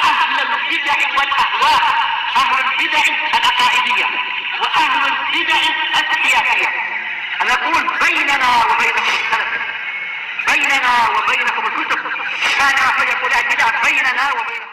أهل البدع والأهواء، أهل البدع العقائدية وأهل البدع السياسية. نقول بيننا وبينكم السلف، بيننا وبينكم الكتب، كان فيقول البدع بيننا وبينكم.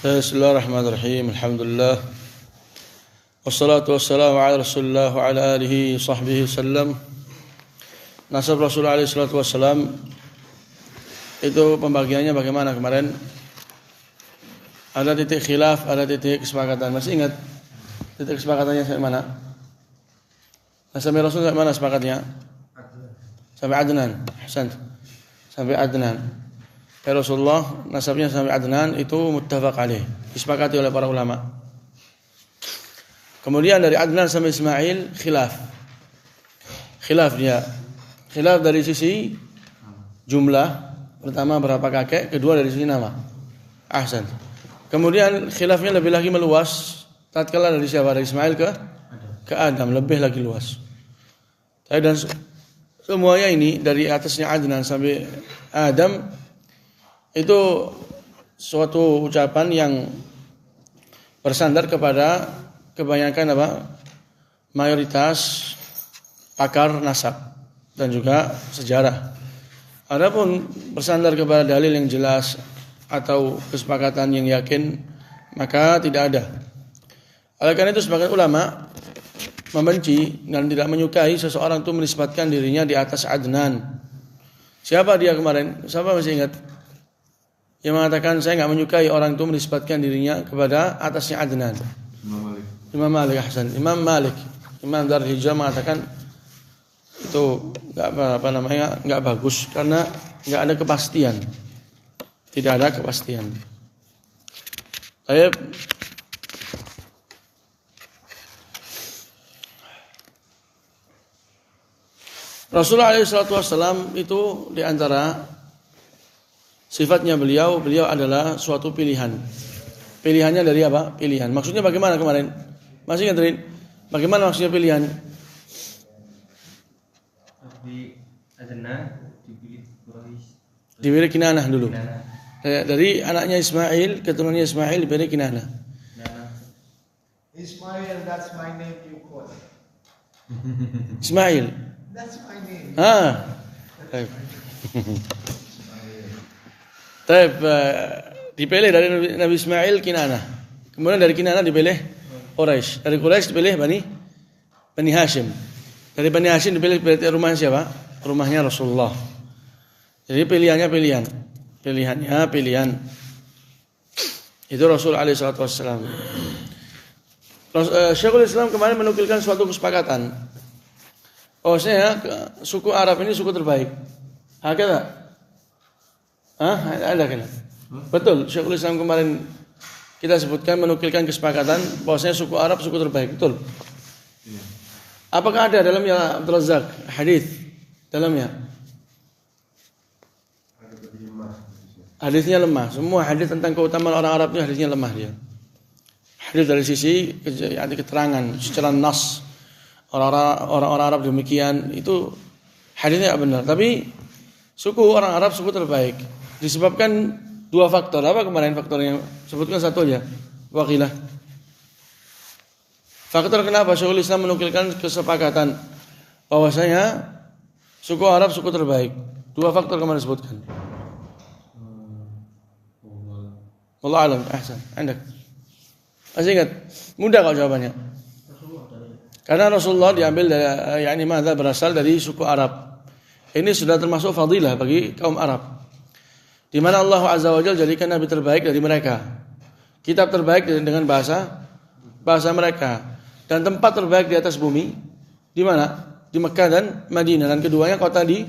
Bismillahirrahmanirrahim. Alhamdulillah. Wassalatu wassalamu ala Rasulillah wa ala alihi sahbihi sallam. Nasab Rasulullah alaihi salatu wassalam itu pembagiannya bagaimana kemarin? Ada titik khilaf, ada titik kesepakatan. Masih ingat titik kesepakatannya sampai mana? Sampai Rasul sampai mana sepakatnya? Sampai Adnan. Ahsan. Sampai Adnan. Rasulullah nasabnya sampai Adnan itu muttafaq alaih, disepakati oleh para ulama. Kemudian dari Adnan sampai Ismail khilaf dia. Khilaf dari sisi jumlah, pertama berapa kakek, kedua dari sisi nama. Ahsan. Kemudian khilafnya lebih lagi meluas tatkala dari siapa? Dari Ismail ke Adam, lebih lagi luas. Dan semuanya ini dari atasnya Adnan sampai Adam itu suatu ucapan yang bersandar kepada kebanyakan mayoritas pakar nasab dan juga sejarah. Adapun bersandar kepada dalil yang jelas atau kesepakatan yang yakin, maka tidak ada. Oleh karena itu sebagian ulama membenci dan tidak menyukai seseorang itu menisbatkan dirinya di atas Adnan. Siapa dia kemarin? Siapa masih ingat? Yang mengatakan saya enggak menyukai orang itu menisbatkan dirinya kepada atasnya Adnan. Imam Malik. Ahsan. Imam Malik, Imam Darul Hijrah mengatakan itu enggak bagus karena enggak ada kepastian. Tidak ada kepastian. Baik. Rasulullah SAW itu di antara sifatnya beliau adalah suatu pilihan. Pilihannya dari apa? Pilihan. Maksudnya bagaimana kemarin? Masih ingat, Rin? Bagaimana maksudnya pilihan? Di Adnan dipilih Quraisy. Dipilih Kinanah dulu. Dari anaknya Ismail, keturunannya Ismail dipilih Kinanah. Ismail, that's my name you call. Ismail. That's my name. Baik. Dipilih dari Nabi Ismail Kinanah. Kemudian dari Kinanah dipilih Quraisy. Dari Quraisy dipilih Bani Hashim. Dari Bani Hashim dipilih rumahnya siapa? Rumahnya Rasulullah. Jadi pilihan. Itu Rasul alaihi salatu wassalam. Syekhul Islam kemarin menukilkan suatu kesepakatan. Saya suku Arab ini suku terbaik. Hakata. Ada kan? Betul, Syekhul Islam kemarin kita sebutkan menukilkan kesepakatan bahwasanya suku Arab suku terbaik, betul. Apakah ada dalamnya Abdul Razak hadis dalamnya? Hadisnya lemah. Semua hadis tentang keutamaan orang Arab itu hadisnya lemah dia. Hadis dari sisi keterangan secara nas orang Arab demikian itu hadisnya benar. Tapi suku orang Arab suku terbaik disebabkan dua faktor. Apa kemarin faktornya? Sebutkan satu aja. Wakilah. Faktor kenapa Syekhul Islam menukilkan kesepakatan bahwasanya suku Arab suku terbaik. Dua faktor kemarin sebutkan. Wallahu a'lam. Ahsan. Andak. Masih ingat? Mudah kok jawabannya. Karena Rasulullah diambil dari berasal dari suku Arab. Ini sudah termasuk fadilah bagi kaum Arab. Di mana Allah Azza wa Jalla jadikan nabi terbaik dari mereka. Kitab terbaik dengan bahasa mereka dan tempat terbaik di atas bumi di mana? Di Mekah dan Madinah, dan keduanya kota di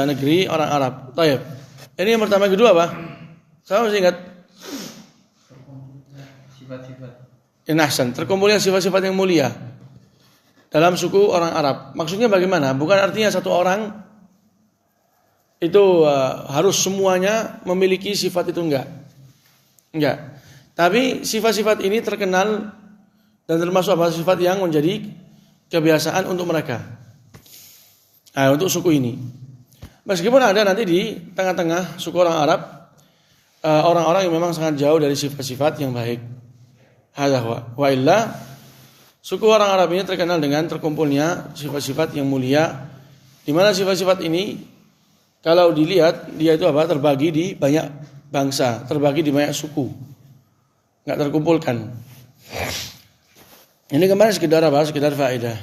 negeri orang Arab. Taib. Ini yang pertama. Kedua apa? Saya masih ingat. Sifat-sifat. Ahsan, terkumpulnya sifat-sifat yang mulia dalam suku orang Arab. Maksudnya bagaimana? Bukan artinya satu orang itu harus semuanya memiliki sifat itu, enggak. Tapi sifat-sifat ini terkenal dan termasuk apa? Sifat yang menjadi kebiasaan untuk mereka. Untuk suku ini. Meskipun ada nanti di tengah-tengah suku orang Arab orang-orang yang memang sangat jauh dari sifat-sifat yang baik. Wa illa suku orang Arab ini terkenal dengan terkumpulnya sifat-sifat yang mulia, di mana sifat-sifat ini kalau dilihat dia itu apa? Terbagi di banyak bangsa, terbagi di banyak suku. Enggak terkumpulkan. Ini kemarin sekedar apa? Sekedar faedah.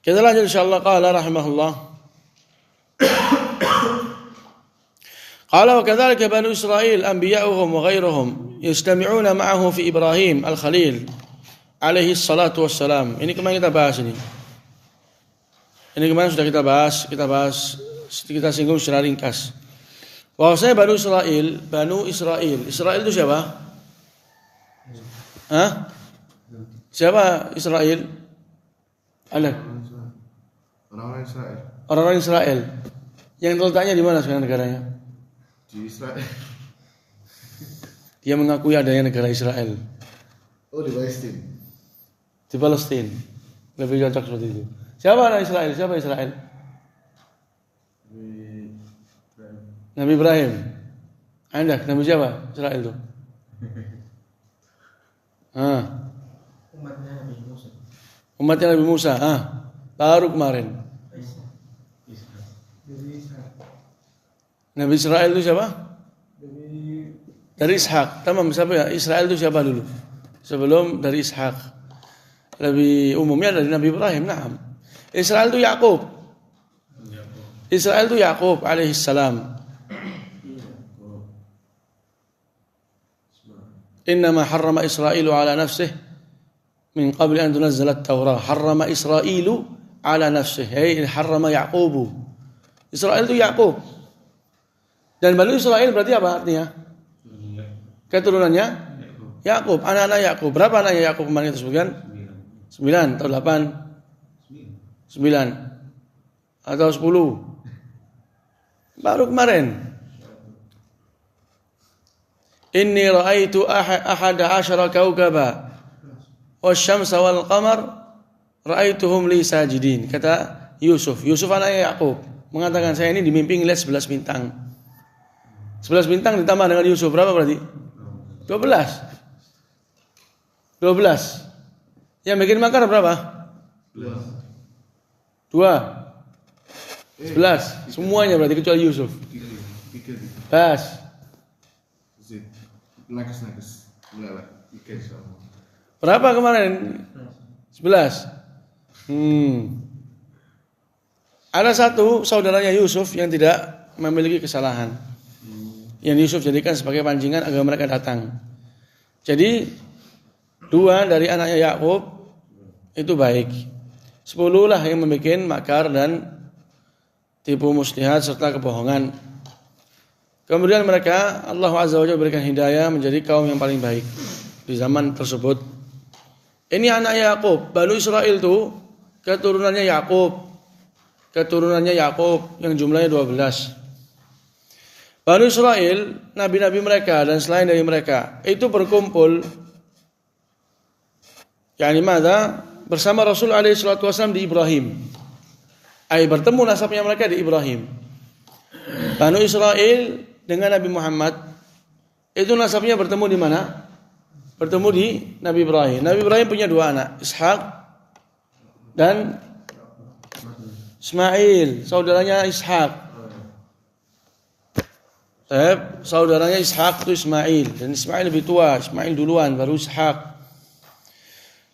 Kita lanjut insyaallah. Qala rahimahullah. Qala wa kadzalika banu Israil anbiya'uhum wa ghairuhum yastami'una ma'ahu fi Ibrahim al-Khalil alaihi salatu wassalam. Ini kemarin kita bahas ini. Ini kemarin sudah kita bahas, kita singgung secara ringkas. Bahwasanya Banu Israil. Israil itu siapa? Siapa Israil? Orang-orang Israel. Yang terletaknya di mana sekarang negaranya? Di Israel. Dia mengakui adanya negara Israel. Oh, di Palestina. Di Palestina. Lebih cocok seperti itu. Siapa anak Israel? Siapa Israel? Nabi Ibrahim. Anda, Nabi siapa? Israel itu. Umatnya Nabi Musa. Baru kemarin. Nabi Israel itu siapa? Dari Ishak. Tamam, siapa ya? Israel itu siapa dulu? Sebelum dari Ishak. Lebih umumnya dari Nabi Ibrahim. Naam. Israel itu Yakub. Israel itu Yakub alaihissalam. Innama harrama Israilu ala nafsih min qabli an tunazzala at-Taurah. Harrama Israilu ala nafsih. Harrama Yaqubu. Israel itu Yakub. Dan Bani Israil berarti apa artinya? Keturunannya Yakub, anak-anak Yakub. Berapa anaknya Yakub kemarin kita sebutkan? 9 atau 8? 9 atau 10? Baru kemarin. Inni ra'aitu ahada asyara kaukaba wasyamsa wal qamar ra'aituhum li sajidin. Kata Yusuf anaknya Yakub mengatakan, saya ini di mimpi ngelihat 11 bintang. 11 bintang ditambah dengan Yusuf berapa berarti? 12. Yang bikin makar berapa? 2. 11. Semuanya berarti kecuali Yusuf. Pas. Berapa kemarin? 11. Ada satu saudaranya Yusuf yang tidak memiliki kesalahan, yang Yusuf jadikan sebagai pancingan agar mereka datang. Jadi 2 dari anaknya Yakub itu baik. 10 lah yang membuat makar dan tipu muslihat serta kebohongan. Kemudian mereka Allah Azza wa Jalla berikan hidayah menjadi kaum yang paling baik di zaman tersebut. Ini anak Yakub. Banu Israil itu keturunannya Yakub yang jumlahnya 12. Banu Israil, nabi-nabi mereka dan selain dari mereka itu berkumpul bersama Rasul alaihi salatu wasallam di Ibrahim. Bertemu nasabnya mereka di Ibrahim. Banu Israil dengan Nabi Muhammad itu nasabnya bertemu di mana? Bertemu di Nabi Ibrahim. Nabi Ibrahim punya 2 anak, Ishak dan Ismail, saudaranya Ishak. Saudaranya Ishak itu Ismail, dan Ismail lebih tua, Ismail duluan baru Ishak.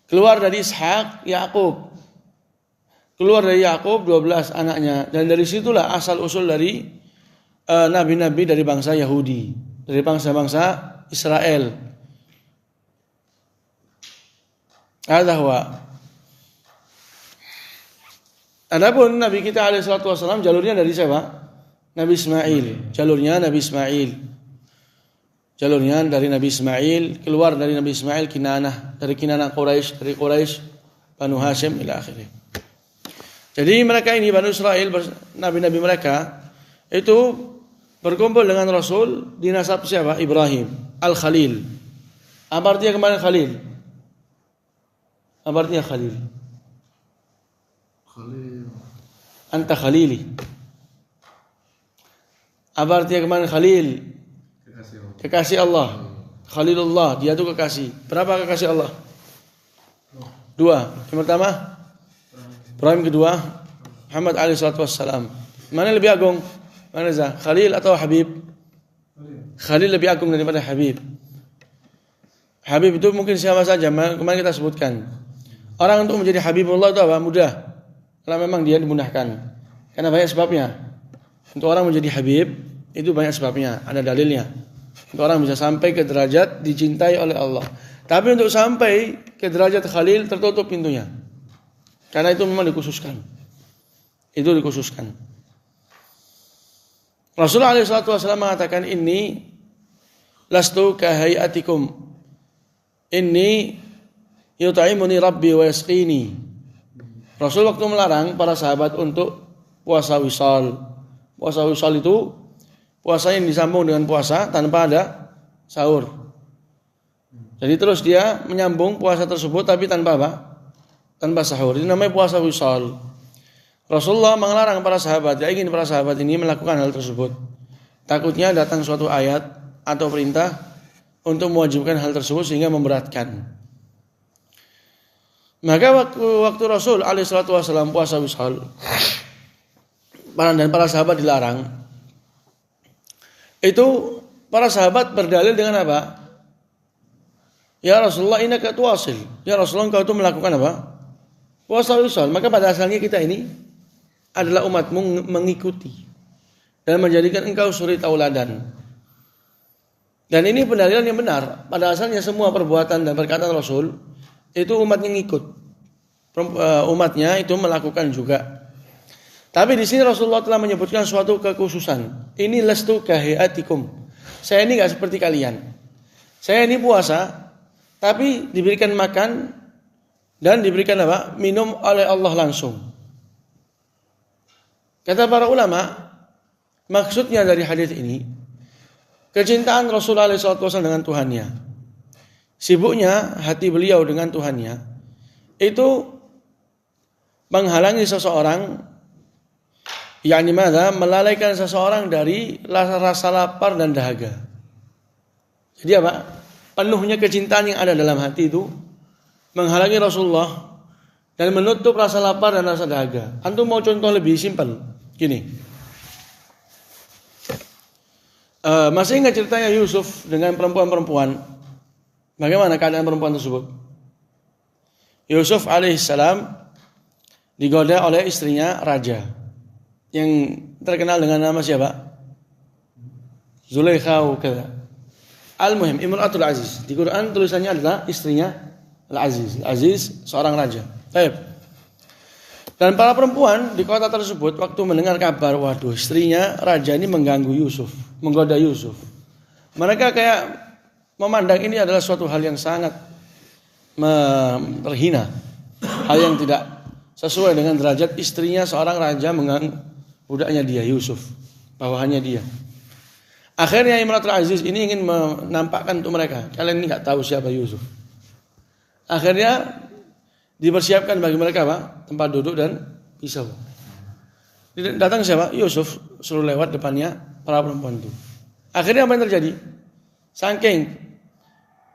Keluar dari Ishak Yakub. Keluar dari Yakub 12 anaknya, dan dari situlah asal usul dari nabi-nabi dari bangsa Yahudi, dari bangsa-bangsa Israel. Adapun Nabi kita alaihi salatu wasallam jalurnya dari siapa? Nabi Ismail, jalurnya dari Nabi Ismail, keluar dari Nabi Ismail Kinanah, dari Kinanah Quraisy, dari Quraisy Banu Hashim ila akhirih. Jadi mereka ini Banu Israel, nabi-nabi mereka itu berkumpul dengan Rasul di nasab siapa? Ibrahim, Al-Khalil. Apa artinya kemarin Khalil? Apa artinya Khalil? Khalil. Anta Khalili. Apa artinya kemarin Khalil? Kekasih Allah. Khalilullah, dia itu kekasih. Berapa kekasih Allah? 2. Yang pertama Ibrahim, kedua Muhammad alaihi salatu wassalam. Mana lebih agung? Mana Zah? Khalil atau Habib? Khalil lebih agung daripada Habib. Habib itu mungkin siapa saja, kemarin kita sebutkan. Orang untuk menjadi Habibullah itu apa? Mudah. Kalau memang dia dimudahkan. Karena banyak sebabnya. Untuk orang menjadi Habib itu banyak sebabnya, ada dalilnya. Untuk orang bisa sampai ke derajat dicintai oleh Allah. Tapi untuk sampai ke derajat Khalil tertutup pintunya. Karena itu memang dikhususkan. Itu dikhususkan. Rasulullah SAW mengatakan, Inni lastu kahayatikum. Inni yut'imuni Rabbi wa yasqini. Rasul waktu melarang para sahabat untuk puasa wisal. Puasa wisal itu puasa yang disambung dengan puasa tanpa ada sahur. Jadi terus dia menyambung puasa tersebut tapi tanpa apa? Tanpa sahur. Ini namanya puasa wisal. Rasulullah melarang para sahabat, dia ingin para sahabat ini melakukan hal tersebut. Takutnya datang suatu ayat atau perintah untuk mewajibkan hal tersebut sehingga memberatkan. Maka waktu Rasul alaihi salatu wasallam puasa wisal dan para sahabat dilarang, itu para sahabat berdalil dengan apa? Ya Rasulullah, innaka tuwasil. Ya Rasulullah, engkau itu melakukan apa? Puasa wisal. Maka pada asalnya kita ini adalah umatmu mengikuti dan menjadikan engkau suri tauladan. Dan ini pendalilan yang benar. Pada asalnya semua perbuatan dan perkataan Rasul itu umatnya ngikut. Umatnya itu melakukan juga. Tapi di sini Rasulullah telah menyebutkan suatu kekhususan. Ini lastu kahayatikum. Saya ini enggak seperti kalian. Saya ini puasa, tapi diberikan makan dan diberikan apa? Minum oleh Allah langsung. Kata para ulama, maksudnya dari hadis ini kecintaan Rasulullah SAW dengan Tuhannya, sibuknya hati beliau dengan Tuhannya, itu menghalangi seseorang, yakni melalaikan seseorang dari rasa lapar dan dahaga. Jadi apa? Penuhnya kecintaan yang ada dalam hati itu menghalangi Rasulullah dan menutup rasa lapar dan rasa dahaga. Antum mau contoh lebih simpel, gini. Masih ingat ceritanya Yusuf dengan perempuan-perempuan? Bagaimana keadaan perempuan tersebut? Yusuf alaihissalam digoda oleh istrinya raja yang terkenal dengan nama siapa? Zulaikha kata. Al-muhim, Imratul Aziz. Di Quran tulisannya adalah istrinya Al-Aziz. Aziz seorang raja. Baik. Dan para perempuan di kota tersebut waktu mendengar kabar, waduh, istrinya raja ini mengganggu Yusuf, menggoda Yusuf. Mereka kayak memandang ini adalah suatu hal yang sangat terhina, hal yang tidak sesuai dengan derajat istrinya seorang raja mengganggu budaknya dia, Yusuf, bawahannya dia. Akhirnya Imratul Aziz ini ingin menampakkan untuk mereka, kalian ini nggak tahu siapa Yusuf. Akhirnya dipersiapkan bagi mereka apa? Tempat duduk dan pisau. Datang siapa? Yusuf, suruh lewat depannya para perempuan itu. Akhirnya apa yang terjadi? Saking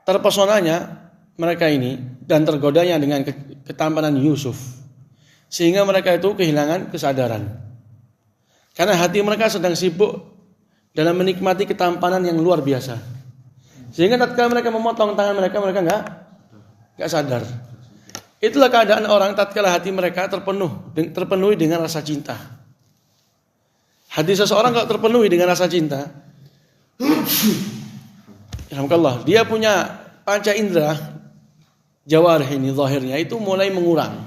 terpesonanya mereka ini dan tergodanya dengan ketampanan Yusuf, sehingga mereka itu kehilangan kesadaran. Karena hati mereka sedang sibuk dalam menikmati ketampanan yang luar biasa. Sehingga tatkala mereka memotong tangan mereka enggak sadar. Itulah keadaan orang tatkala hati mereka terpenuhi dengan rasa cinta. Hati seseorang kalau terpenuhi dengan rasa cinta, alhamdulillah, dia punya panca indera jawarih ini zahirnya itu mulai mengurang.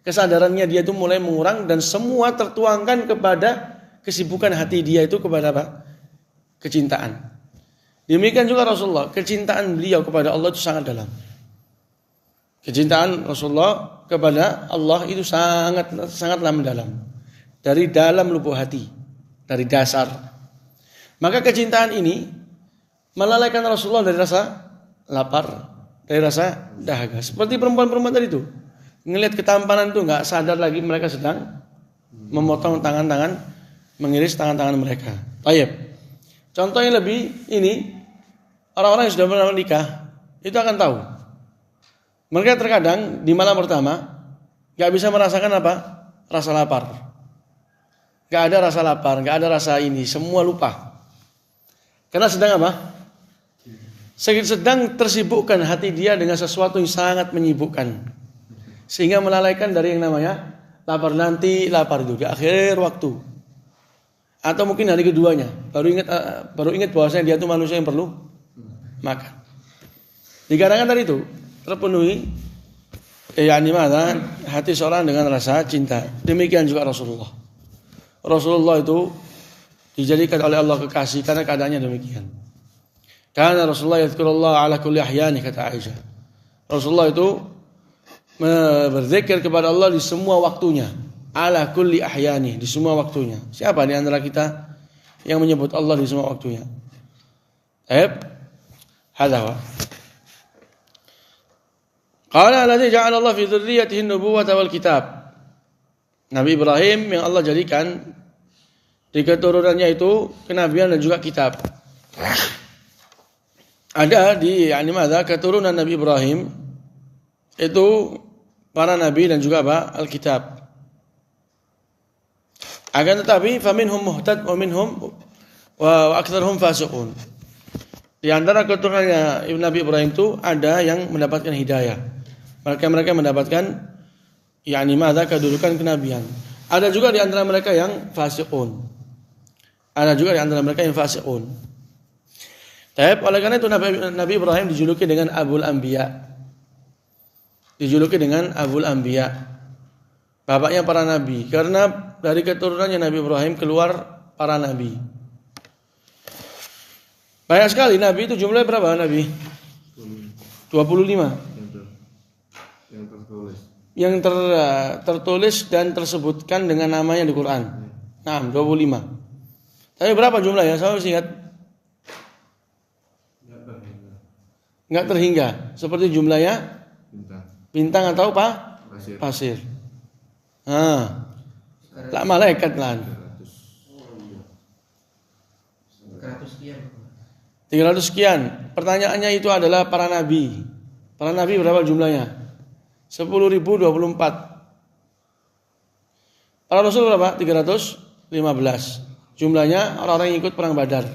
Kesadarannya dia itu mulai mengurang dan semua tertuangkan kepada kesibukan hati dia itu kepada apa? Kecintaan. Demikian juga Rasulullah, kecintaan beliau kepada Allah itu sangat dalam. Kecintaan Rasulullah kepada Allah itu sangatlah mendalam. Dari dalam lubuk hati, dari dasar. Maka kecintaan ini melalaikan Rasulullah dari rasa lapar, dari rasa dahaga. Seperti perempuan-perempuan tadi itu. Ngelihat ketampanan itu enggak sadar lagi mereka sedang memotong tangan-tangan, mengiris tangan-tangan mereka. Baik. Contoh yang lebih ini, orang-orang yang sudah pernah menikah itu akan tahu. Mereka terkadang di malam pertama enggak bisa merasakan apa? Rasa lapar. Enggak ada rasa lapar, enggak ada rasa ini, semua lupa. Karena sedang apa? Sedang tersibukkan hati dia dengan sesuatu yang sangat menyibukkan. Sehingga melalaikan dari yang namanya lapar itu di akhir waktu. Atau mungkin hari keduanya baru ingat bahwasanya dia itu manusia yang perlu makan. Dikarenakan dari itu terpenuhi hati seorang dengan rasa cinta. Demikian juga Rasulullah. Rasulullah itu dijadikan oleh Allah kekasih karena keadaannya demikian. Karena Rasulullah yadhkurullah ala kulli ahyani, kata Aisyah. Rasulullah itu berzikir kepada Allah di semua waktunya. Ala kulli ahyani, di semua waktunya. Siapa di antara kita yang menyebut Allah di semua waktunya? Hadha. Qala alladhi ja'ala Allah fi dzurriyyatihi an-nubuwwata wal kitab. Nabi Ibrahim yang Allah jadikan di keturunannya itu kenabian dan juga kitab. Ada di keturunan Nabi Ibrahim itu para nabi dan juga Alkitab. Akan tetapi faminhum muhtad wa minhum wa aktsaruhum fasiqun. Di antara keturunannya Nabi Ibrahim itu ada yang mendapatkan hidayah. Mereka mendapatkan kedudukan kenabian. Ada juga di antara mereka yang fasiqun. Tapi oleh karena itu Nabi Ibrahim dijuluki dengan Abul Anbiya. Bapaknya para nabi. Karena dari keturunannya Nabi Ibrahim keluar para nabi. Banyak sekali nabi itu jumlahnya berapa nabi? 25. Yang tertulis dan tersebutkan dengan namanya di Quran. Nah, 25. Tapi berapa jumlahnya? Saya masih ingat. Enggak terhingga. Seperti jumlahnya bintang atau pasir. Lah malaikat lah. 300 sekian. Pertanyaannya itu adalah para nabi. Para nabi berapa jumlahnya? 10.024. Para rasul berapa? 315. Jumlahnya orang-orang yang ikut perang Badar.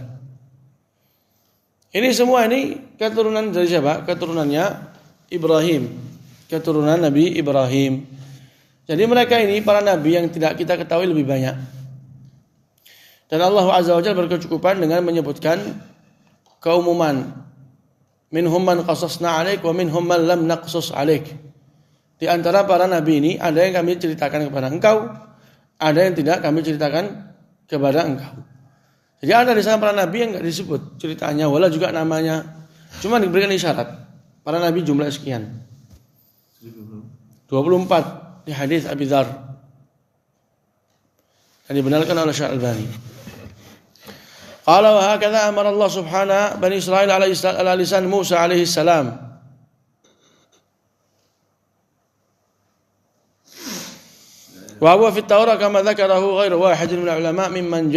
Ini semua ini keturunan dari siapa? Keturunannya Ibrahim. Keturunan Nabi Ibrahim. Jadi mereka ini para nabi yang tidak kita ketahui lebih banyak. Dan Allah Azza wa Jalla berkecukupan dengan menyebutkan keumuman. Minhum man qasasna 'alaik wa minhum man lam naqsus 'alaik. Di antara para nabi ini ada yang kami ceritakan kepada engkau, ada yang tidak kami ceritakan kepada engkau. Jadi ada di sana para nabi yang enggak disebut ceritanya wala juga namanya. Cuma diberikan isyarat. Para nabi jumlah sekian. 24 di hadis Abi Dzar. Yang dibenarkan oleh Syekh Al-Albani. Qala wa hakadha amara Allah subhanahu Bani Israil ala lisan Musa alaihi salam. Wa huwa fi at-Taurah kama dzakarahu ghairu wahid min al-ulama mimman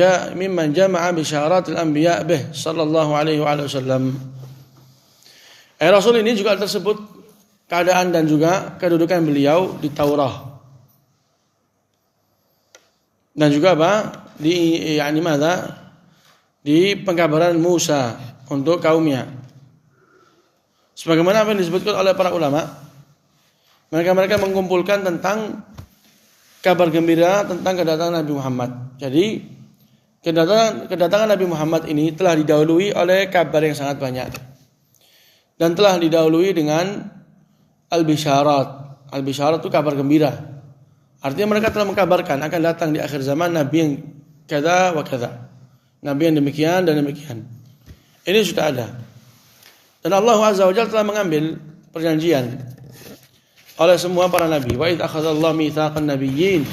jama'a bi syarat al-anbiya bih sallallahu alaihi wa sallam. Rasul ini juga tersebut keadaan dan juga kedudukan beliau di Taurah. Dan juga di pengkabaran Musa untuk kaumnya. Sebagaimana apa yang disebutkan oleh para ulama, mereka mengumpulkan tentang kabar gembira tentang kedatangan Nabi Muhammad. Jadi kedatangan Nabi Muhammad ini telah didahului oleh kabar yang sangat banyak dan telah didahului dengan al-bisyarat. Al-bisyarat itu kabar gembira. Artinya mereka telah mengkabarkan akan datang di akhir zaman Nabi yang kada wa kada, Nabi yang demikian dan demikian. Ini sudah ada. Dan Allah Azza wa Jalla telah mengambil perjanjian oleh semua para nabi. Wa idz akhadallahu mitsaqan nabiyyin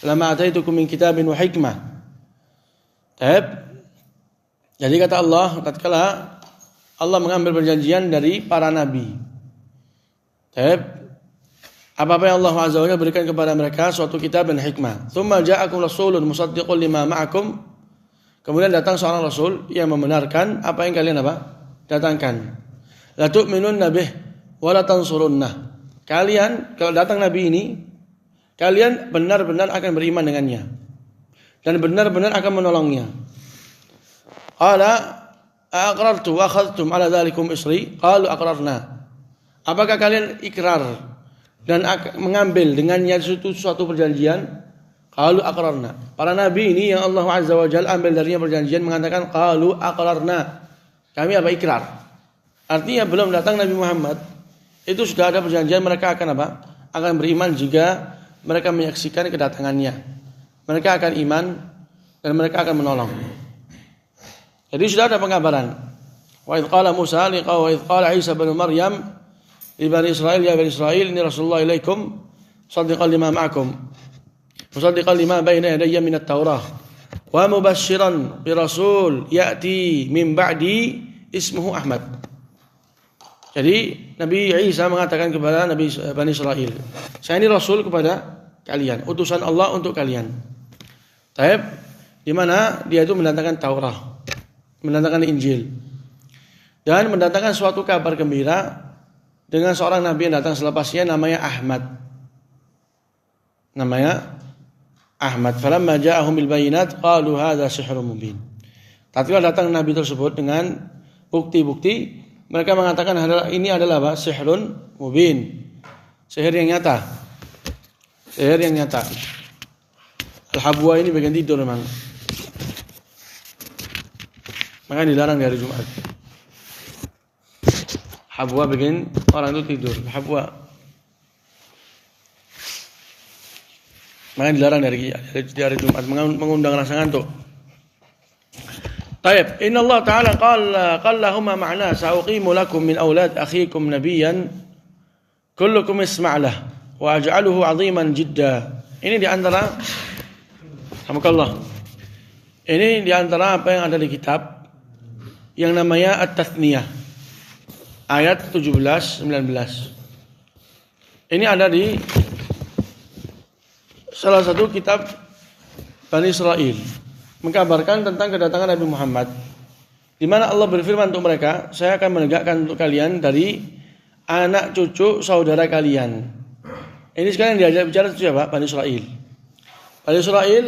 lama ataitukum min kitabin wa hikmah. Jadi kata Allah, tatkala Allah mengambil perjanjian dari para nabi. Apa-apa yang Allah Azza wa Jalla berikan kepada mereka suatu kitab dan hikmah. Tsumma ja'akum rasulun musaddiqun lima ma'akum. Kemudian datang seorang rasul yang membenarkan apa yang kalian datangkan. La tu'minunna bih wa la tansurunnah. Kalian kalau datang nabi ini, kalian benar-benar akan beriman dengannya dan benar-benar akan menolongnya. Qala aqrartu wa akhadhtum ala dzalikum isri? Qalu aqrarna. Apakah kalian ikrar dan mengambil dengannya suatu perjanjian? Qalu aqrarna. Para nabi ini yang Allah Azza wa Jalla ambil darinya perjanjian mengatakan qalu aqrarna. Kami ikrar. Artinya belum datang Nabi Muhammad, itu sudah ada perjanjian mereka akan akan beriman jika mereka menyaksikan kedatangannya. Mereka akan iman dan mereka akan menolong. Jadi sudah ada pengabaran. Wa idz qala Musa wa idz qala Isa bin Maryam li bani Israil ya bani Israil inni rasulullah ilaikum musaddiqan lima ma'akum musaddiqan lima baina yadayya min at-taurah wa mubasysyiran bi rasul ya'ti min ba'di ismuhu Ahmad. Jadi Nabi Isa mengatakan kepada Nabi Bani Israil, saya ini rasul kepada kalian, utusan Allah untuk kalian. Di mana dia itu mendatangkan Taurat, mendatangkan Injil, dan mendatangkan suatu kabar gembira dengan seorang nabi yang datang selepasnya namanya Ahmad. Falamma ja'ahum bil bayinat qalu hadza sihrun mubin. Tatkala datang nabi tersebut dengan bukti-bukti, mereka mengatakan ini adalah sihrun mubin, sihir yang nyata. Al-habwa ini bagian tidur memang. Maka dilarang dari Jumat. Habwa bagian orang itu tidur. Habwa. Maka dilarang dari hari Jumat, mengundang rasa ngantuk. Taib, inna Allah Ta'ala qala huma ma'na sa'uqimu lakum min awlad akhikum nabiyan kullukum isma'lah wa aj'aluhu 'aziman jidda. Ini di antara Ini di antara apa yang ada di kitab yang namanya At-Tathniyah ayat 17-19. Ini ada di salah satu kitab Bani Israil, mengkabarkan tentang kedatangan Nabi Muhammad, di mana Allah berfirman untuk mereka, saya akan menegakkan untuk kalian dari anak cucu saudara kalian. Ini sekarang diajak bicara siapa? Bani Israil. Bani Israil,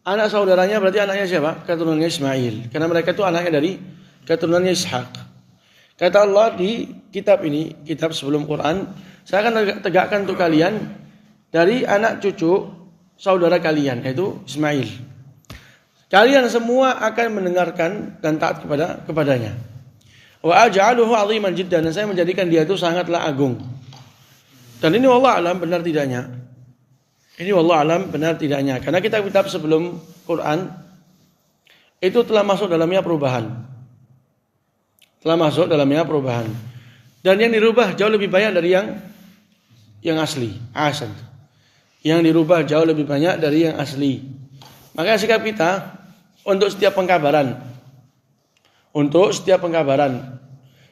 anak saudaranya berarti anaknya siapa? Keturunannya Ismail. Karena mereka itu anaknya dari keturunannya Ishak. Kata Allah di kitab ini, kitab sebelum Quran, saya akan tegakkan untuk kalian dari anak cucu saudara kalian, yaitu Ismail. Kalian semua akan mendengarkan dan taat kepadanya. Wa aj'aluhu 'aziman jiddan, dan saya menjadikan dia itu sangatlah agung. Dan ini wallahu alam benar tidaknya. Karena kitab-kitab sebelum Quran itu telah masuk dalamnya perubahan. Dan yang dirubah jauh lebih banyak dari yang asli. Yang dirubah jauh lebih banyak dari yang asli. Maka sikap kita untuk setiap pengkabaran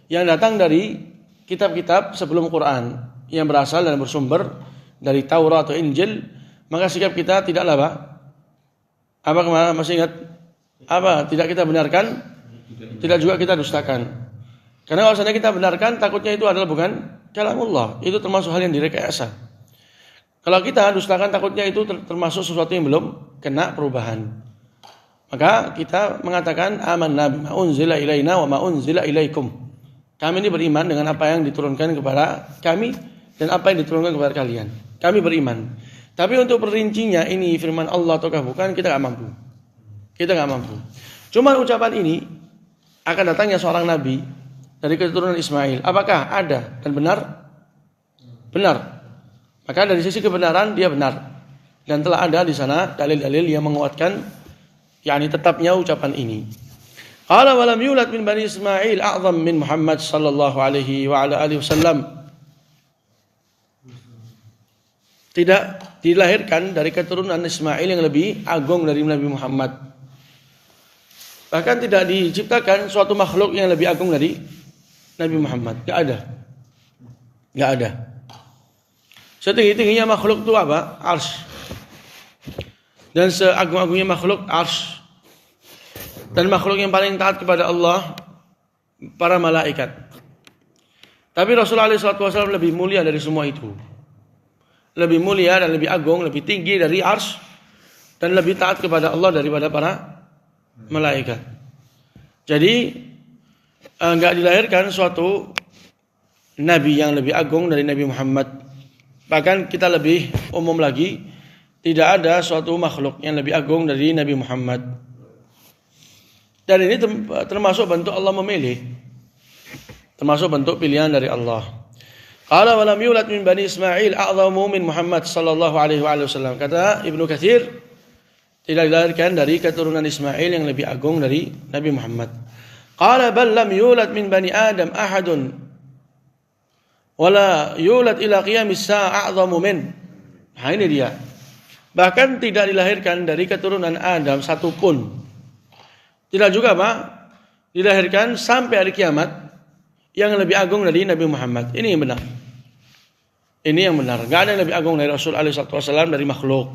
yang datang dari kitab-kitab sebelum Quran yang berasal dan bersumber dari Taurat atau Injil, maka sikap kita tidaklah masih ingat tidak kita benarkan, tidak juga kita dustakan. Karena kalau seandainya kita benarkan, takutnya itu adalah bukan kalamullah, itu termasuk hal yang direkayasa. Kalau kita dustakan, takutnya itu termasuk sesuatu yang belum kena perubahan. Maka kita mengatakan amanna bima unzila ilaina wa ma unzila ilaikum. Kami ini beriman dengan apa yang diturunkan kepada kami dan apa yang diturunkan kepada kalian. Kami beriman. Tapi untuk perincinya ini firman Allah ataukah bukan, kita enggak mampu. Kita enggak mampu. Cuma ucapan ini akan datangnya seorang nabi dari keturunan Ismail. Apakah ada dan benar? Benar. Maka dari sisi kebenaran dia benar. Dan telah ada di sana dalil-dalil yang menguatkan yakni tetapnya ucapan ini. Qala wa lam yulad min bani Ismail a'zam min Muhammad sallallahu alaihi wa ala alihi wasallam. Tidak dilahirkan dari keturunan Ismail yang lebih agung dari Nabi Muhammad. Bahkan tidak diciptakan suatu makhluk yang lebih agung dari Nabi Muhammad. Enggak ada. Enggak ada. Setinggi-tingginya makhluk itu apa? Arsy. Dan seagung-agungnya makhluk arsy. Dan makhluk yang paling taat kepada Allah para malaikat. Tapi Rasulullah SAW lebih mulia dari semua itu. Lebih mulia dan lebih agung, lebih tinggi dari arsy dan lebih taat kepada Allah daripada para malaikat. Jadi enggak dilahirkan suatu nabi yang lebih agung dari Nabi Muhammad. Bahkan kita lebih umum lagi, tidak ada suatu makhluk yang lebih agung dari Nabi Muhammad. Dan ini termasuk bentuk Allah memilih. Termasuk bentuk pilihan dari Allah. Qala wa lam yulad min bani Ismail a'zamu min Muhammad sallallahu alaihi wasallam. Kata Ibnu Katsir, tidak dilahirkan dari keturunan Ismail yang lebih agung dari Nabi Muhammad. Qala bal lam yulad min bani Adam ahadun wala yulad ila qiyamis sa'a a'zamu min. Nah ini dia. Bahkan tidak dilahirkan dari keturunan Adam satupun. Tidak juga Pak, dilahirkan sampai hari kiamat yang lebih agung dari Nabi Muhammad. Ini yang benar. Ini yang benar. Enggak ada yang lebih agung dari Rasul alaihi wasallam dari makhluk.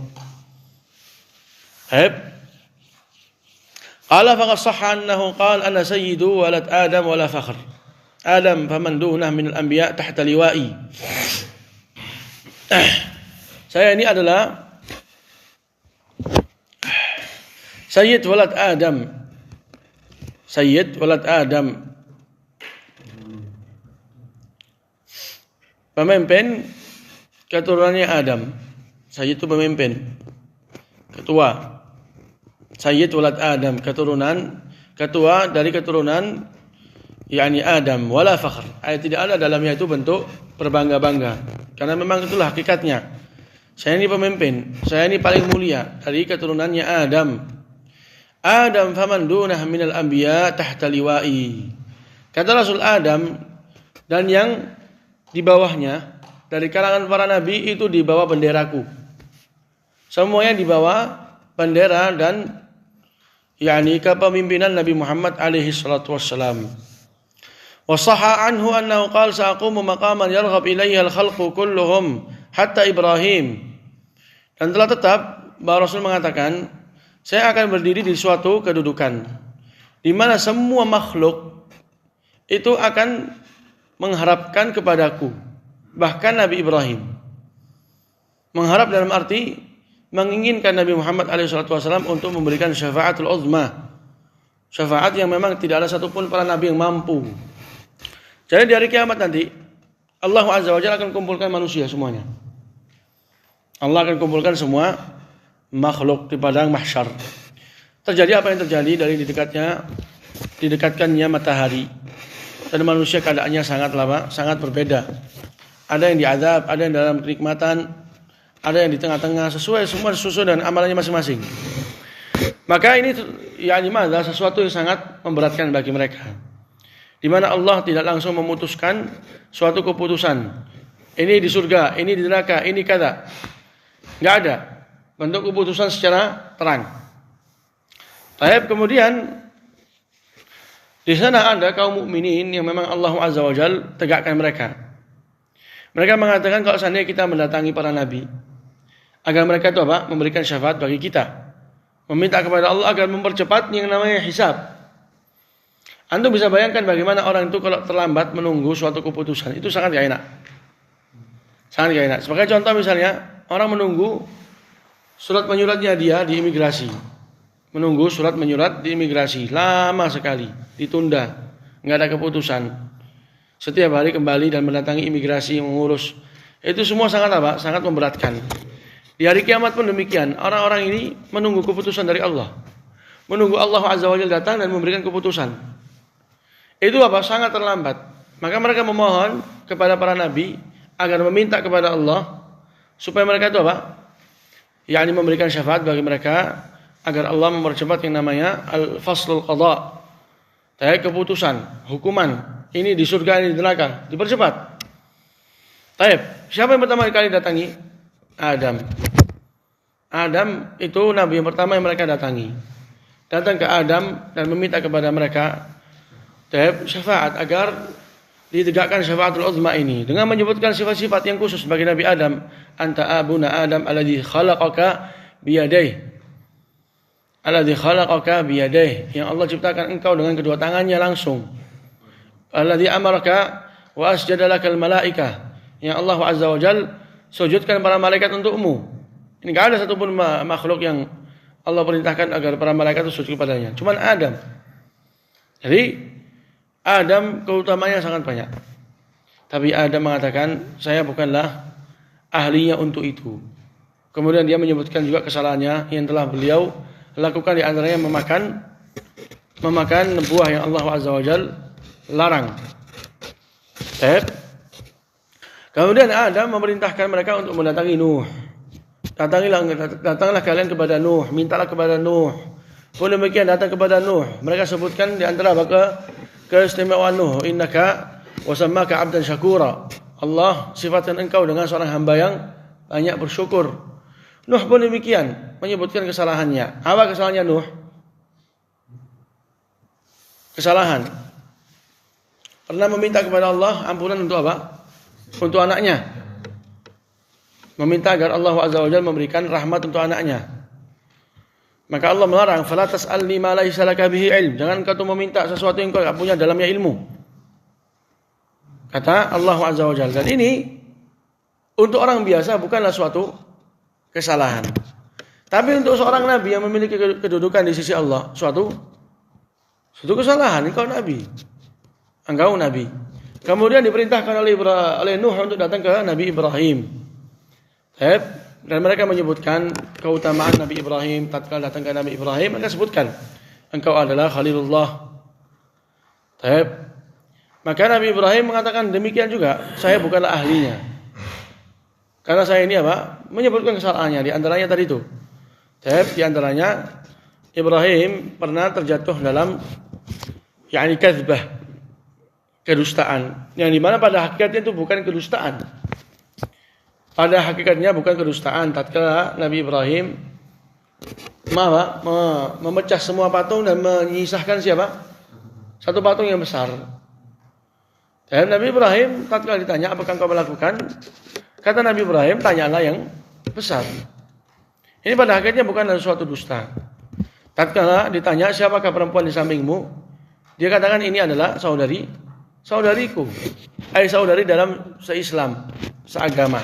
Qala faqad sahha annahu qala ana sayyidu walad Adam wala fakhr. Adam faman dunah min al-anbiya tahta liwa'i. Saya ini adalah Sayyid walad Adam. Sayyid walad Adam. Pemimpin keturunannya Adam. Sayyid itu pemimpin. Ketua. Sayyid walad Adam, ketua dari keturunan yakni Adam wala fakhr. Tidak ada dalamnya itu bentuk berbangga-bangga. Karena memang itulah hakikatnya. Saya ini pemimpin, saya ini paling mulia dari keturunannya Adam. Adam faman dunah minal anbiya tahta liwa'i. Kata Rasul Adam dan yang di bawahnya dari kalangan para nabi itu di bawah benderaku. Semuanya di bawah bendera dan yakni kepemimpinan Nabi Muhammad alaihi salatu wassalam. Wa sahha anhu annahu qala sa'aqumu maqaman yarghab ilayhi al-khalqu kulluhum hatta Ibrahim. Dan telah tetap bahwa Rasul mengatakan, saya akan berdiri di suatu kedudukan di mana semua makhluk itu akan mengharapkan kepadaku, bahkan Nabi Ibrahim. Mengharap dalam arti menginginkan Nabi Muhammad SAW untuk memberikan syafaatul uzma, syafaat yang memang tidak ada satupun para nabi yang mampu. Jadi di hari kiamat nanti Allah Azza wa Jalla akan kumpulkan manusia semuanya. Allah akan kumpulkan semua makhluk di padang mahsyar. Terjadi apa yang terjadi dari didekatkannya matahari dan manusia keadaannya sangat berbeda. Ada yang diazab, ada yang dalam kenikmatan, ada yang di tengah-tengah, semua sesuai dengan amalannya masing-masing. Maka ini adalah sesuatu yang sangat memberatkan bagi mereka. Di mana Allah tidak langsung memutuskan suatu keputusan. Ini di surga, ini di neraka, ini kada. Enggak ada bentuk keputusan secara terang. Kemudian di sana ada kaum mukminin yang memang Allah Azza wa Jalla tegakkan mereka. Mereka mengatakan kalau seandainya kita mendatangi para nabi agar mereka itu apa? Memberikan syafaat bagi kita. Meminta kepada Allah agar mempercepat yang namanya hisab. Antum bisa bayangkan bagaimana orang itu kalau terlambat menunggu suatu keputusan, itu sangat gak enak. Sangat gak enak. Sebagai contoh misalnya, orang menunggu surat menyuratnya dia di imigrasi. menunggu surat menyurat di imigrasi, lama sekali, ditunda, nggak ada keputusan. Setiap hari kembali dan mendatangi imigrasi mengurus. Itu semua sangat apa? Sangat memberatkan. Di hari kiamat pun demikian. Orang-orang ini menunggu keputusan dari Allah. Menunggu Allah Azza wa Jalla datang dan memberikan keputusan. Itu apa? Sangat terlambat. Maka mereka memohon kepada para nabi agar meminta kepada Allah supaya mereka itu apa? yakni memberikan syafaat bagi mereka agar Allah mempercepat yang namanya al-faslul qada. Keputusan, hukuman. Ini di surga, ini di neraka, dipercepat. Siapa yang pertama kali datangi? Adam. Adam itu nabi yang pertama yang mereka datangi. Datang ke Adam dan meminta kepada mereka syafaat agar ditegakkan syafaatul uzma ini dengan menyebutkan sifat-sifat yang khusus bagi Nabi Adam. Anta abuna Adam alladzi khalaqaka biyadayhi. Alladzi khalaqaka biyadayhi, yang Allah ciptakan engkau dengan kedua tangannya langsung. Alladzi amaraka wa asjada lakal malaikah, yang Allah Azza wa Jalla sujudkan para malaikat untukmu. Ini enggak ada satupun makhluk yang Allah perintahkan agar para malaikat itu sujud kepadanya. Cuman Adam. Jadi Adam keutamanya sangat banyak. Tapi Adam mengatakan, saya bukanlah ahlinya untuk itu. Kemudian dia menyebutkan juga kesalahannya yang telah beliau lakukan, di antaranya memakan buah yang Allah Azza wa Jalla larang. Kemudian Adam memerintahkan mereka untuk mendatangi Nuh. Datanglah kalian kepada Nuh, mintalah kepada Nuh. Pun demikian datang kepada Nuh. Mereka sebutkan di antara keistimewaan Nuh, innaka wasammaka 'abdan syakura. Allah sifatkan engkau dengan seorang hamba yang banyak bersyukur. Nuh pun demikian, menyebutkan kesalahannya. Apa kesalahannya Nuh? Kesalahan. Pernah meminta kepada Allah ampunan untuk apa? Untuk anaknya. Meminta agar Allah Azza wa Jalla memberikan rahmat untuk anaknya. Maka Allah melarang, fala tas'alni ma laysa laka bihi ilm. Jangan kau meminta sesuatu yang kau tidak punya dalamnya ilmu. Kata Allah Azza wa Jalla. Dan ini untuk orang biasa bukanlah suatu kesalahan. Tapi untuk seorang nabi yang memiliki kedudukan di sisi Allah, suatu kesalahan. Engkau nabi. Kemudian diperintahkan oleh Nuh untuk datang ke Nabi Ibrahim. Dan mereka menyebutkan keutamaan Nabi Ibrahim. Tatkala datang ke Nabi Ibrahim, mereka sebutkan, engkau adalah Khalilullah. Maka Nabi Ibrahim mengatakan demikian juga, saya bukanlah ahlinya. Karena saya ini apa? Menyebutkan kesalahannya. Di antaranya tadi itu. Di antaranya Ibrahim pernah terjatuh dalam kadzbah, kedustaan. Yang dimana pada hakikatnya itu bukan kedustaan. Pada hakikatnya bukan kedustaan. Tatkala Nabi Ibrahim memecah semua patung dan menyisahkan siapa? Satu patung yang besar. Dan Nabi Ibrahim tatkala ditanya, apakah engkau melakukan? Kata Nabi Ibrahim, tanyalah yang besar. Ini pada hakikatnya bukan suatu dusta. Tatkala ditanya, siapakah perempuan di sampingmu? Dia katakan, ini adalah saudariku. Saudari dalam seislam, seagama.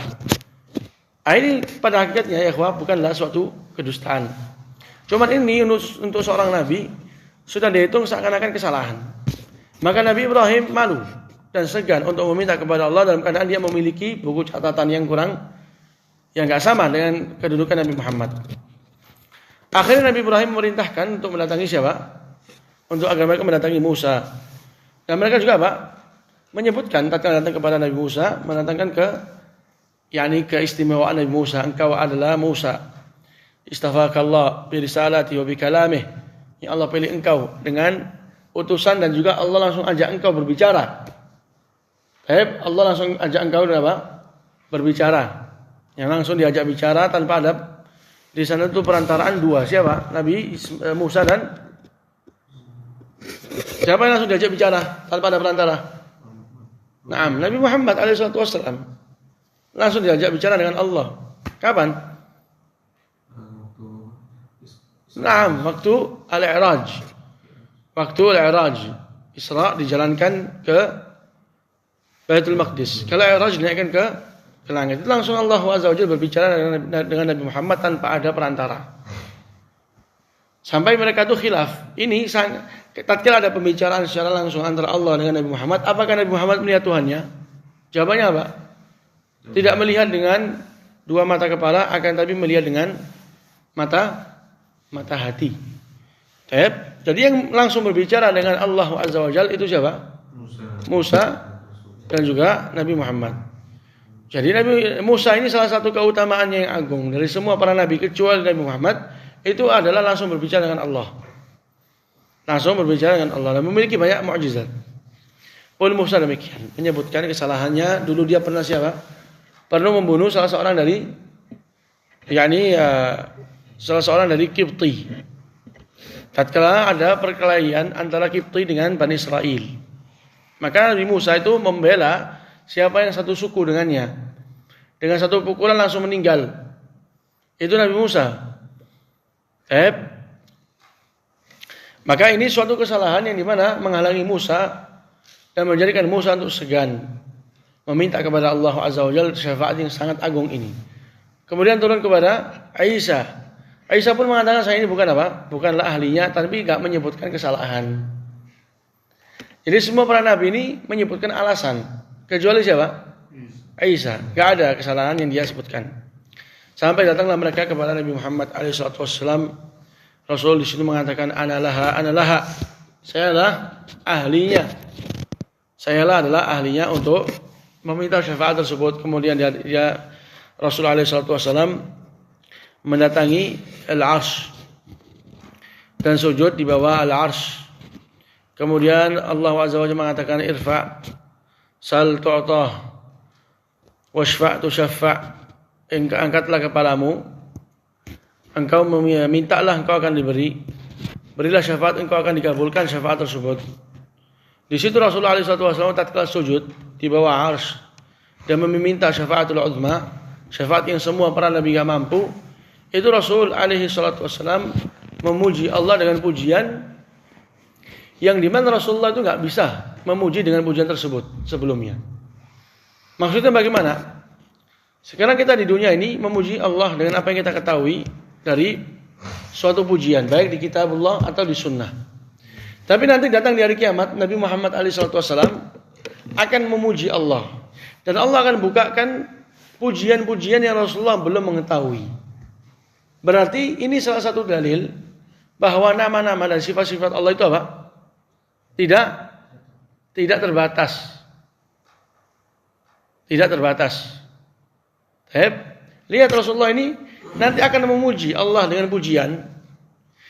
Ini pada hakikatnya ya ikhwah, bukanlah suatu kedustaan. Cuman ini untuk seorang nabi sudah dihitung seakan-akan kesalahan. Maka Nabi Ibrahim malu dan segan untuk meminta kepada Allah dalam keadaan dia memiliki buku catatan yang enggak sama dengan kedudukan Nabi Muhammad. Akhirnya Nabi Ibrahim memerintahkan untuk mendatangi siapa? Untuk agar mereka mendatangi Musa. Dan mereka juga menyebutkan tatkala datang kepada Nabi Musa, mendatangkan keistimewaan Nabi Musa. Engkau adalah Musa. Istafakallah bi risalati wa bi kalamih. Ya Allah pilih engkau dengan utusan dan juga Allah langsung ajak engkau berbicara. Allah langsung ajak engkau berbicara. Yang langsung diajak bicara tanpa ada di sana itu perantaraan dua. Siapa? Nabi Musa dan siapa yang langsung diajak bicara tanpa ada perantara? Naam, Nabi Muhammad SAW langsung diajak bicara dengan Allah. Kapan? Naam, waktu Al-I'raj. Waktu Al-I'raj, Isra dijalankan ke Baitul Maqdis. Kalau I'raj dinaikkan ke langit. Itu langsung Allah Azza wa Jalla berbicara dengan Nabi Muhammad tanpa ada perantara. Sampai mereka tuh khilaf. Ini tatkala ada pembicaraan secara langsung antara Allah dengan Nabi Muhammad, apakah Nabi Muhammad melihat Tuhannya? Jawabannya apa? Tidak melihat dengan dua mata kepala, akan tapi melihat dengan mata hati. Jadi yang langsung berbicara dengan Allah Azza wa Jalla itu siapa? Musa dan juga Nabi Muhammad. Jadi Nabi Musa ini salah satu keutamaannya yang agung dari semua para nabi kecuali Nabi Muhammad, itu adalah langsung berbicara dengan Allah. Langsung berbicara dengan Allah dan memiliki banyak mukjizat. Pun Musa demikian, menyebutkan kesalahannya. Dulu dia pernah siapa? Pernah membunuh salah seorang dari Qibti. Tatkala ada perkelahian antara Qibti dengan Bani Israel, maka Nabi Musa itu membela siapa yang satu suku dengannya. Dengan satu pukulan langsung meninggal. Itu Nabi Musa. Maka ini suatu kesalahan yang dimana menghalangi Musa dan menjadikan Musa untuk segan meminta kepada Allah Azza wa Jalla syafaat yang sangat agung ini. Kemudian turun kepada Aisyah. Aisyah pun mengatakan saya ini bukanlah ahlinya, tapi enggak menyebutkan kesalahan. Jadi semua para nabi ini menyebutkan alasan, kecuali siapa? Aisyah. Enggak ada kesalahan yang dia sebutkan. Sampai datanglah mereka kepada Nabi Muhammad SAW. Rasul di situ mengatakan analaha. Sayalah ahlinya. Sayalah adalah ahlinya untuk meminta syafaat tersebut. Kemudian dia Rasulullah SAW mendatangi al-arsh dan sujud di bawah al-arsh. Kemudian Allah Azza wa Jalla mengatakan irfa sal tu'tah washfa' tushaffa'. Angkatlah kepalamu, engkau mintalah, engkau akan diberi. Berilah syafaat, engkau akan dikabulkan syafaat tersebut. Di situ Rasulullah SAW tatkala sujud di bawah arsy dan meminta syafaatul uzma, syafaat yang semua para nabi enggak mampu. Itu Rasul SAW memuji Allah dengan pujian yang dimana Rasulullah itu enggak bisa memuji dengan pujian tersebut sebelumnya. Maksudnya bagaimana? Sekarang kita di dunia ini memuji Allah dengan apa yang kita ketahui dari suatu pujian, baik di kitabullah atau di sunnah. Tapi nanti datang di hari kiamat, Nabi Muhammad SAW akan memuji Allah. Dan Allah akan bukakan pujian-pujian yang Rasulullah belum mengetahui. Berarti ini salah satu dalil bahwa nama-nama dan sifat-sifat Allah itu apa? Tidak terbatas. Tidak terbatas. Lihat Rasulullah ini nanti akan memuji Allah dengan pujian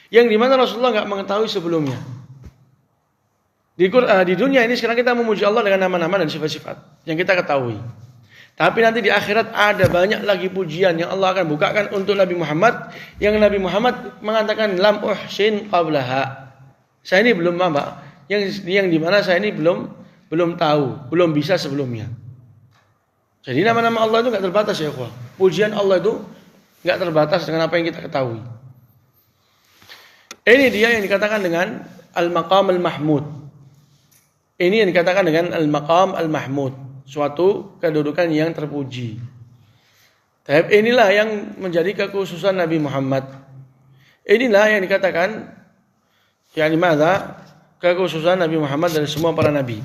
yang dimana Rasulullah enggak mengetahui sebelumnya. Di dunia ini sekarang kita memuji Allah dengan nama-nama dan sifat-sifat yang kita ketahui. Tapi nanti di akhirat ada banyak lagi pujian yang Allah akan bukakan untuk Nabi Muhammad yang Nabi Muhammad mengatakan lam uhsin qablaha. Saya ini belum yang dimana saya ini belum tahu, belum bisa sebelumnya. Jadi nama-nama Allah itu enggak terbatas ya ikhwah. Pujian Allah itu enggak terbatas dengan apa yang kita ketahui. Ini dia yang dikatakan dengan al-maqam al-mahmud. Ini yang dikatakan dengan al-maqam al-mahmud, suatu kedudukan yang terpuji. Tahap inilah yang menjadi kekhususan Nabi Muhammad. Inilah yang dikatakan kekhususan Nabi Muhammad dari semua para nabi.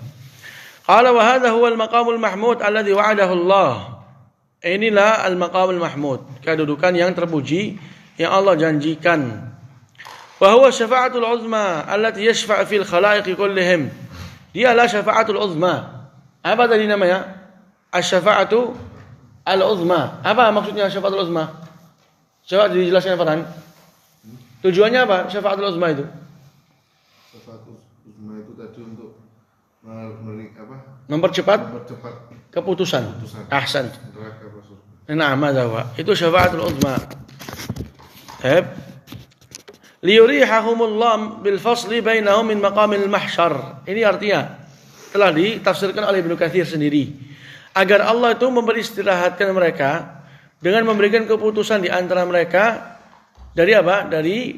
Qala wa hadha huwa al-maqamul mahmud alladhi wa'adahu Allah. Inilah al-maqamul mahmud, kedudukan yang terpuji yang Allah janjikan. Wa huwa syafa'atul uzma allati yashfa' fil khalaiqi kullihim. Dialah syafa'atul uzma. Apa tadi namanya? Asy-syafa'atu al-uzma. Apa maksudnya syafa'atul uzma? Coba dijelaskan Farhan. Tujuannya apa syafa'atul uzma itu? Syafa'atul uzma itu tadi untuk mempercepat keputusan. Ahsan. Nah, itu syafa'atul uzma. Liyurihahumullah bil fasli bainahum min maqamil mahsyar. Ini artinya telah ditafsirkan oleh Ibnu Katsir sendiri. Agar Allah itu memberi istirahatkan mereka dengan memberikan keputusan di antara mereka dari apa? Dari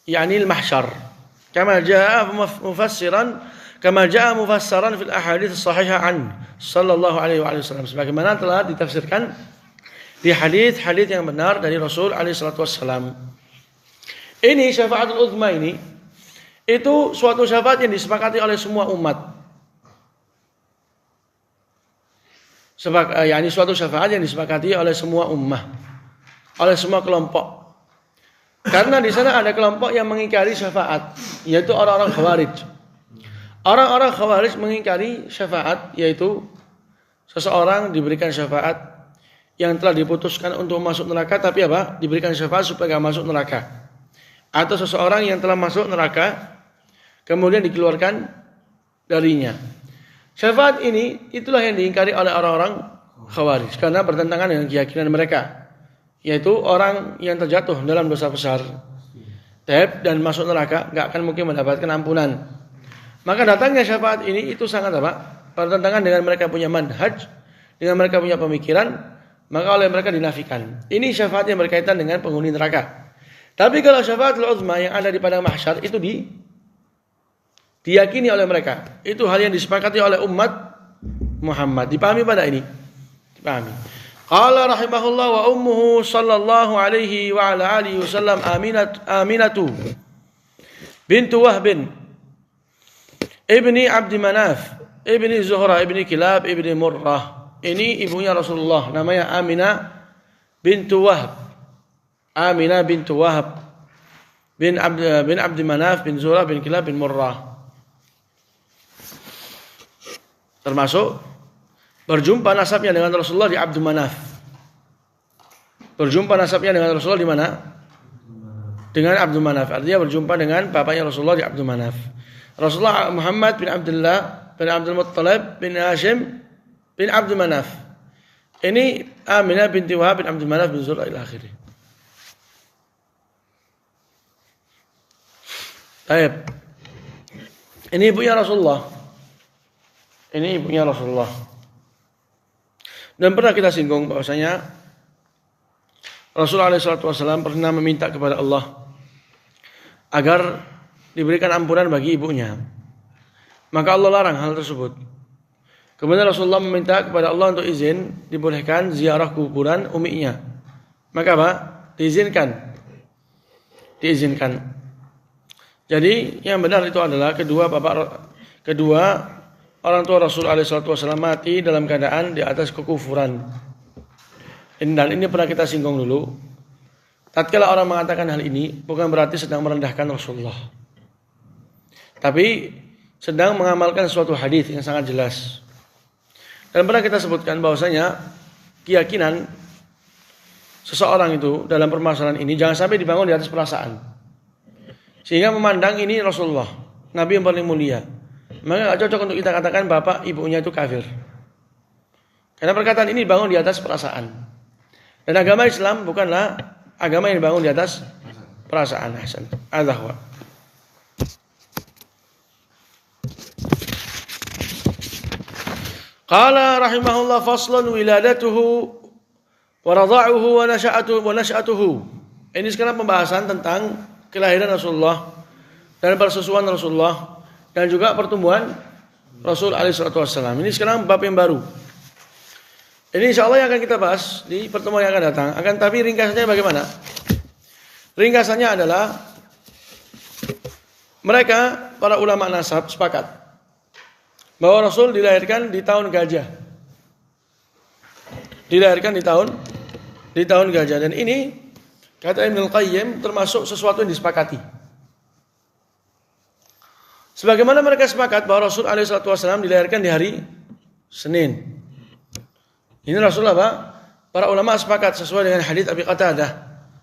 al mahsyar. Kama jaa mufassaran fil ahadits as-sahihah an sallallahu alaihi wasallam. Sebagaimana telah ditafsirkan di hadis-hadis yang benar dari Rasul alaihi salatu wasallam. Ini syafaatul uzma ini itu suatu syafaat yang disepakati oleh semua umat. Yani suatu syafaat yang disepakati oleh semua ummah, oleh semua kelompok. Karena di sana ada kelompok yang mengingkari syafaat, yaitu orang-orang Khawarij. Orang-orang Khawarij mengingkari syafaat, yaitu seseorang diberikan syafaat yang telah diputuskan untuk masuk neraka, tapi apa? Diberikan syafaat supaya tidak masuk neraka. Atau seseorang yang telah masuk neraka kemudian dikeluarkan darinya. Syafaat ini itulah yang diingkari oleh orang-orang Khawarij karena bertentangan dengan keyakinan mereka, yaitu orang yang terjatuh dalam dosa besar dan masuk neraka enggak akan mungkin mendapatkan ampunan. Maka datangnya syafaat ini itu sangat bertentangan dengan mereka punya manhaj, dengan mereka punya pemikiran, maka oleh mereka dinafikan. Ini syafaat yang berkaitan dengan penghuni neraka. Tapi kalau syafaatul uzma yang ada di padang mahsyar itu diyakini oleh mereka. Itu hal yang disepakati oleh umat Muhammad. Dipahami pada ini? Dipahami. Qala rahimahullah wa ummuhu sallallahu alaihi wa ala alihi wasallam Aminatu bintu Wahb ibni Abdi Manaf ibni Zuhra ibni Kilab ibni Murrah. Ini ibunya Rasulullah, namanya Aminah bintu Wahb. Aminah bintu Wahb bin Abdi Manaf bin Zuhra bin Kilab bin Murrah. Termasuk berjumpa nasabnya dengan Rasulullah di Abdul Manaf. Berjumpa nasabnya dengan Rasulullah di mana? Dengan Abdul Manaf. Artinya berjumpa dengan bapaknya Rasulullah di Abdul Manaf. Rasulullah Muhammad bin Abdullah bin Abdul Muttalib bin Hashim bin Abdul Manaf. Ini Aminah binti Wahab bin Abdul Manaf bin Zur'a ila akhirih. Baik. Ini ibunya Rasulullah. Ini ibunya Rasulullah. Dan pernah kita singgung bahwasanya Rasulullah SAW pernah meminta kepada Allah agar diberikan ampunan bagi ibunya. Maka Allah larang hal tersebut. Kemudian Rasulullah meminta kepada Allah untuk izin dibolehkan ziarah kuburan uminya. Maka apa? Diizinkan. Jadi yang benar itu adalah kedua orang tua Rasul SAW mati dalam keadaan di atas kekufuran. Dan ini pernah kita singgung dulu. Tatkala orang mengatakan hal ini bukan berarti sedang merendahkan Rasulullah, tapi sedang mengamalkan suatu hadis yang sangat jelas. Dan pernah kita sebutkan bahwasanya keyakinan seseorang itu dalam permasalahan ini jangan sampai dibangun di atas perasaan, sehingga memandang ini Rasulullah, Nabi yang paling mulia. Maka tidak cocok untuk kita katakan bapak ibunya itu kafir. Karena perkataan ini dibangun di atas perasaan. Dan agama Islam bukanlah agama yang dibangun di atas perasaan. Hasan. Adzahwa. Qala rahimahullah faslun wiladatuhu wa radha'uhu wa nash'atuhu. Ini sekarang pembahasan tentang kelahiran Rasulullah dan persusuan Rasulullah dan juga pertumbuhan Rasul alaihissalam. Ini sekarang bab yang baru. Ini insyaallah yang akan kita bahas di pertemuan yang akan datang. Akan tapi ringkasannya bagaimana? Ringkasannya adalah mereka para ulama nasab sepakat bahwa Rasul dilahirkan di tahun gajah. Dilahirkan di tahun gajah, dan ini kata Ibnu Qayyim termasuk sesuatu yang disepakati. Sebagaimana mereka sepakat bahwa Rasul alaihissalam dilahirkan di hari Senin. Ini Rasul apa? Para ulama sepakat sesuai dengan hadits Abi Qatadah.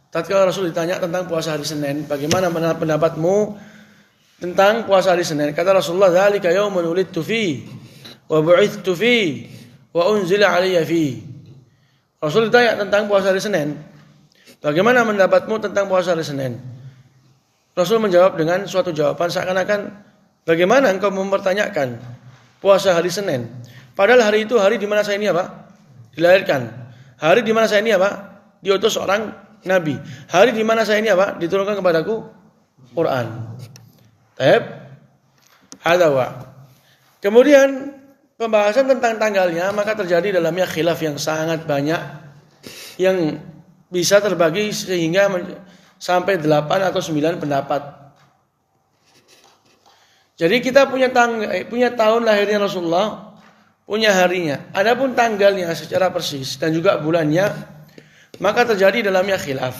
Tatkala Rasul ditanya tentang puasa hari Senin, bagaimana pendapatmu tentang puasa hari Senin? Kata Rasulullah, "Dzalika yaumun wulidtu fi wa bu'ithtu fi wa unzila 'alayya fi." Rasul ditanya tentang puasa hari Senin. Bagaimana pendapatmu tentang puasa hari Senin? Rasul menjawab dengan suatu jawaban seakan-akan, bagaimana engkau mempertanyakan puasa hari Senin? Padahal hari itu hari di mana saya ini apa? Dilahirkan. Hari di mana saya ini apa? Diutus seorang nabi. Hari di mana saya ini apa? Diturunkan kepadaku Quran. Taib. Hadawa. Kemudian pembahasan tentang tanggalnya maka terjadi dalamnya khilaf yang sangat banyak yang bisa terbagi sehingga sampai 8 atau 9 pendapat. Jadi kita punya tahun lahirnya Rasulullah, punya harinya. Adapun tanggalnya secara persis dan juga bulannya, maka terjadi dalamnya khilaf.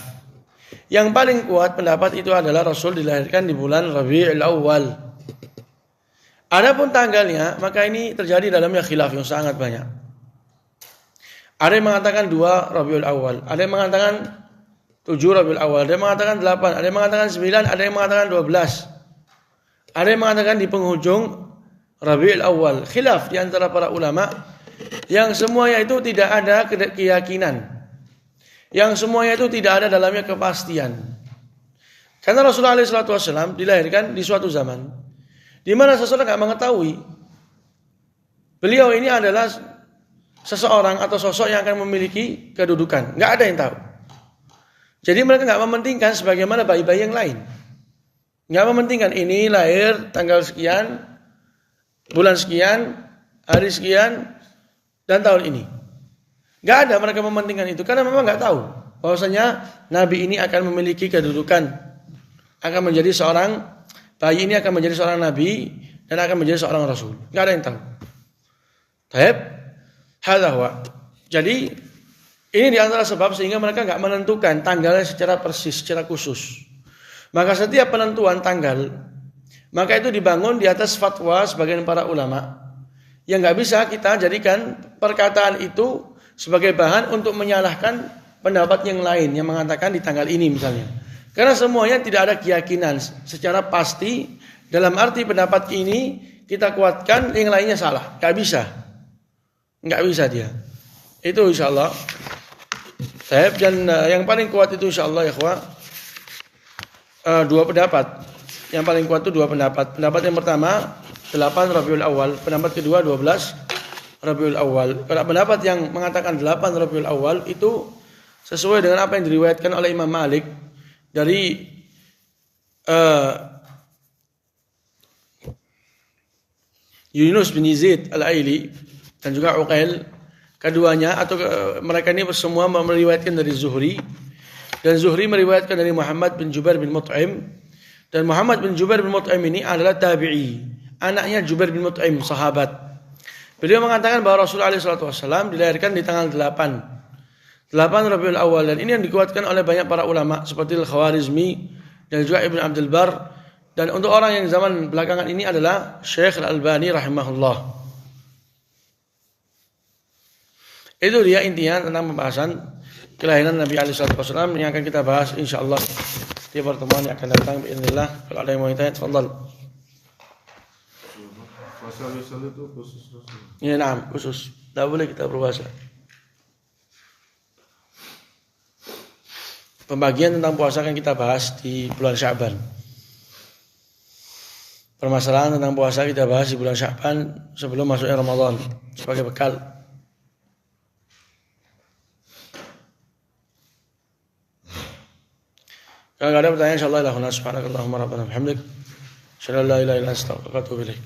Yang paling kuat pendapat itu adalah Rasul dilahirkan di bulan Rabiul Awal. Adapun tanggalnya, maka ini terjadi dalamnya khilaf yang sangat banyak. Ada yang mengatakan 2 Rabiul Awal, ada yang mengatakan 7 Rabiul Awal, ada yang mengatakan 8, ada yang mengatakan 9, ada yang mengatakan 12. Ada yang mengatakan di penghujung Rabiul Awal. Khilaf di antara para ulama yang semuanya itu tidak ada keyakinan. Yang semuanya itu tidak ada dalamnya kepastian. Karena Rasulullah SAW dilahirkan di suatu zaman di mana seseorang tidak mengetahui beliau ini adalah seseorang atau sosok yang akan memiliki kedudukan. Nggak ada yang tahu. Jadi mereka nggak mementingkan sebagaimana bayi-bayi yang lain. Nggak mementingkan ini lahir tanggal sekian, bulan sekian, hari sekian, dan tahun ini. Nggak ada mereka mementingkan itu karena memang nggak tahu bahwasanya Nabi ini akan memiliki kedudukan, akan menjadi seorang bayi ini akan menjadi seorang Nabi dan akan menjadi seorang Rasul. Nggak ada yang tahu. Taib, hadza huwa. Jadi ini di antara sebab sehingga mereka nggak menentukan tanggalnya secara persis, secara khusus. Maka setiap penentuan tanggal, maka itu dibangun di atas fatwa sebagian para ulama yang nggak bisa kita jadikan perkataan itu sebagai bahan untuk menyalahkan pendapat yang lain yang mengatakan di tanggal ini misalnya. Karena semuanya tidak ada keyakinan secara pasti dalam arti pendapat ini kita kuatkan, yang lainnya salah. Nggak bisa dia. Itu insyaallah. Dan yang paling kuat itu insyaallah ya ikhwah. 2 pendapat. Yang paling kuat itu 2 pendapat. Pendapat yang pertama 8 Rabiul Awal, pendapat kedua 12 Rabiul Awal. Kalau pendapat yang mengatakan 8 Rabiul Awal itu sesuai dengan apa yang diriwayatkan oleh Imam Malik dari Yunus bin Zaid Al-Aili dan juga Uqail. Keduanya atau mereka ini semua meriwayatkan dari Zuhri. Dan Zuhri meriwayatkan dari Muhammad bin Jubair bin Mut'im. Dan Muhammad bin Jubair bin Mut'im ini adalah tabi'i. Anaknya Jubair bin Mut'im, sahabat. Beliau mengatakan bahwa Rasulullah SAW dilahirkan di tanggal 8 Rabiul Awal. Dan ini yang dikuatkan oleh banyak para ulama seperti Al-Khawarizmi dan juga Ibn Abdul Bar. Dan untuk orang yang zaman belakangan ini adalah Syekh Al-Albani rahimahullah. Itu dia intinya tentang pembahasan kelahiran Nabi SAW yang akan kita bahas insyaallah di pertemuan yang akan datang biidznillah. Kalau ada yang mau tanya, tafadhal. Puasa Rasul itu khusus Rasul. Ya, na'am, khusus. Tidak boleh kita berpuasa. Pembagian tentang puasa akan kita bahas di bulan Sya'ban. Permasalahan tentang puasa kita bahas di bulan Sya'ban sebelum masuknya Ramadan sebagai bekal. Kalau ada pertanyaan insyaallah subhanakallahumma rabbana bihamdik asyhadu an la ilaha illa anta astaghfiruka wa atubu ilaik.